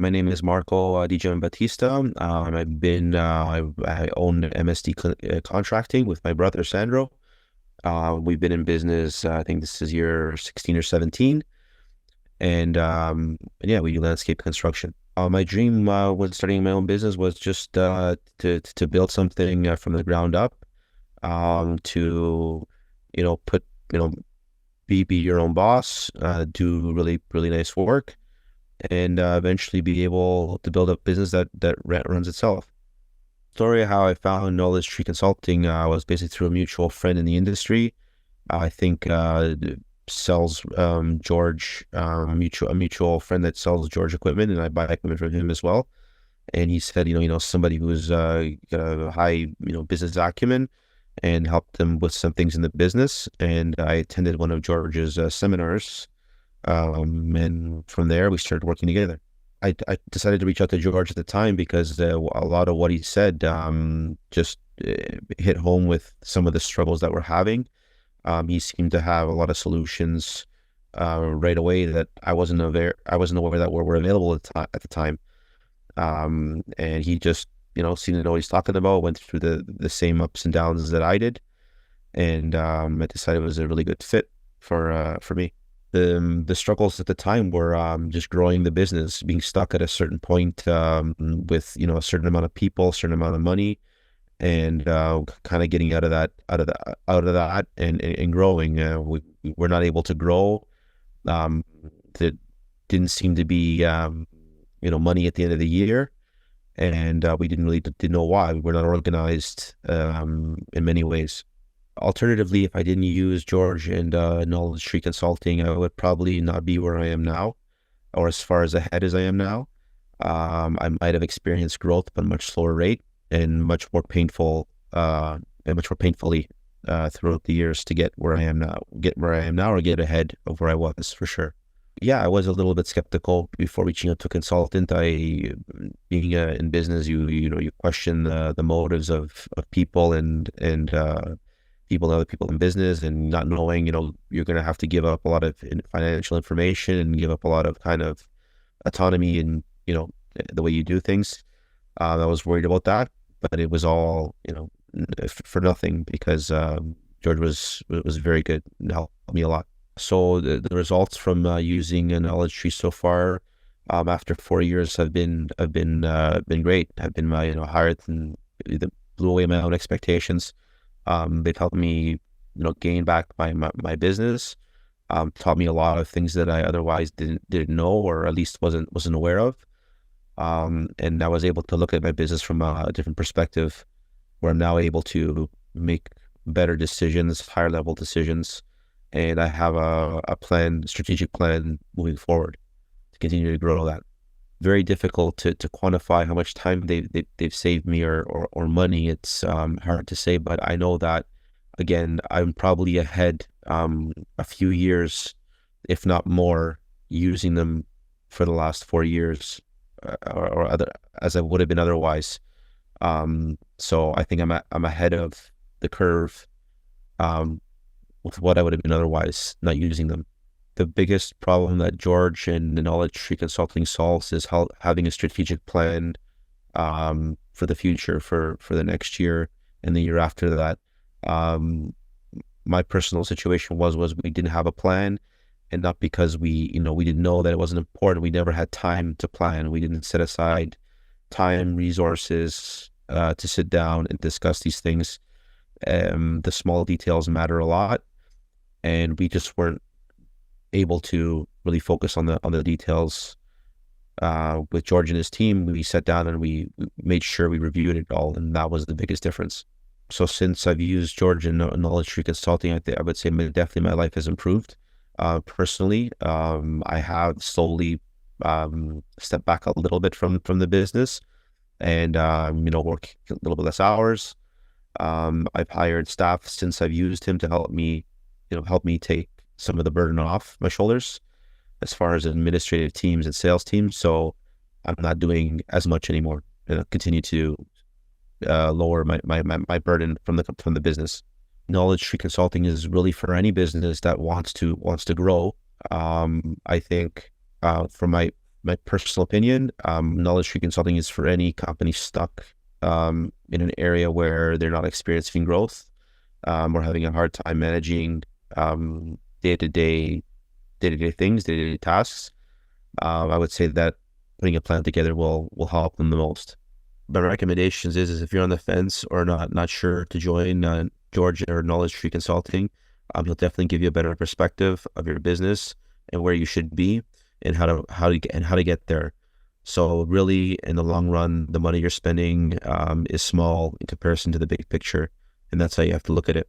my name is Marco Di Batista. I own MSD Contracting with my brother Sandro. We've been in business, I think this is year 16 or 17. And yeah, we do landscape construction. My dream when starting my own business was just to build something from the ground up, to, put, you know, be your own boss, do really, really nice work, and eventually be able to build a business that runs itself. Story of how I found Knowledge Tree Consulting was basically through a mutual friend in the industry. I think sells George, a mutual friend that sells George equipment, and I buy equipment from him as well. And he said, somebody who's got a high, business acumen, and helped them with some things in the business. And I attended one of George's seminars, and from there we started working together. I decided to reach out to George at the time because a lot of what he said just hit home with some of the struggles that we're having. He seemed to have a lot of solutions right away that I wasn't aware that were available at the time. And he just, seemed to know what he's talking about, went through the same ups and downs that I did. And I decided it was a really good fit for me. The struggles at the time were just growing the business, being stuck at a certain point with, a certain amount of people, a certain amount of money, and kind of getting out of that and growing. We were not able to grow. There didn't seem to be money at the end of the year, and we didn't know why. We're not organized in many ways. Alternatively, if I didn't use George and Knowledge Tree Consulting, I would probably not be where I am now, or as far as ahead as I am now. I might have experienced growth, but a much slower rate, and much more painfully throughout the years to get where I am now, or get ahead of where I was, for sure. Yeah, I was a little bit skeptical before reaching out to a consultant. Being in business, you question the motives of people and other people in business, and not knowing, you're going to have to give up a lot of financial information and give up a lot of kind of autonomy in, the way you do things. I was worried about that, but it was all, for nothing, because George was very good and helped me a lot. So the results from using a Knowledge Tree so far, after 4 years, have been great. Have been higher than, blew away my own expectations. They've helped me, gain back my business. Taught me a lot of things that I otherwise didn't know, or at least wasn't aware of. And I was able to look at my business from a different perspective, where I'm now able to make better decisions, higher level decisions, and I have a strategic plan moving forward to continue to grow that. Very difficult to quantify how much time they've saved me, or money. It's hard to say, but I know that, again, I'm probably ahead a few years, if not more, using them for the last 4 years, or other, as I would have been otherwise. So I think I'm ahead of the curve with what I would have been otherwise not using them. The biggest problem that George and the Knowledge Tree Consulting solves is having a strategic plan for the future, for the next year and the year after that. My personal situation was we didn't have a plan, and not because we didn't know that it wasn't important. We never had time to plan. We didn't set aside time, resources to sit down and discuss these things. The small details matter a lot, and we just weren't able to really focus on the details. With George and his team, we sat down and we made sure we reviewed it all, and that was the biggest difference. So since I've used George and Knowledge Tree Consulting, I would say definitely my life has improved. Personally, I have slowly stepped back a little bit from the business, and work a little bit less hours. I've hired staff since I've used him to help me take some of the burden off my shoulders as far as administrative teams and sales teams. So I'm not doing as much anymore, and continue to lower my burden from the business. Knowledge Tree Consulting is really for any business that wants to grow. I think from my personal opinion, knowledge tree consulting is for any company stuck in an area where they're not experiencing growth, or having a hard time managing day-to-day things, day-to-day tasks. I would say that putting a plan together will help them the most. My recommendations is if you're on the fence or not sure to join George or Knowledge Tree Consulting, he'll definitely give you a better perspective of your business and where you should be and how to get there. So really, in the long run, the money you're spending is small in comparison to the big picture, and that's how you have to look at it.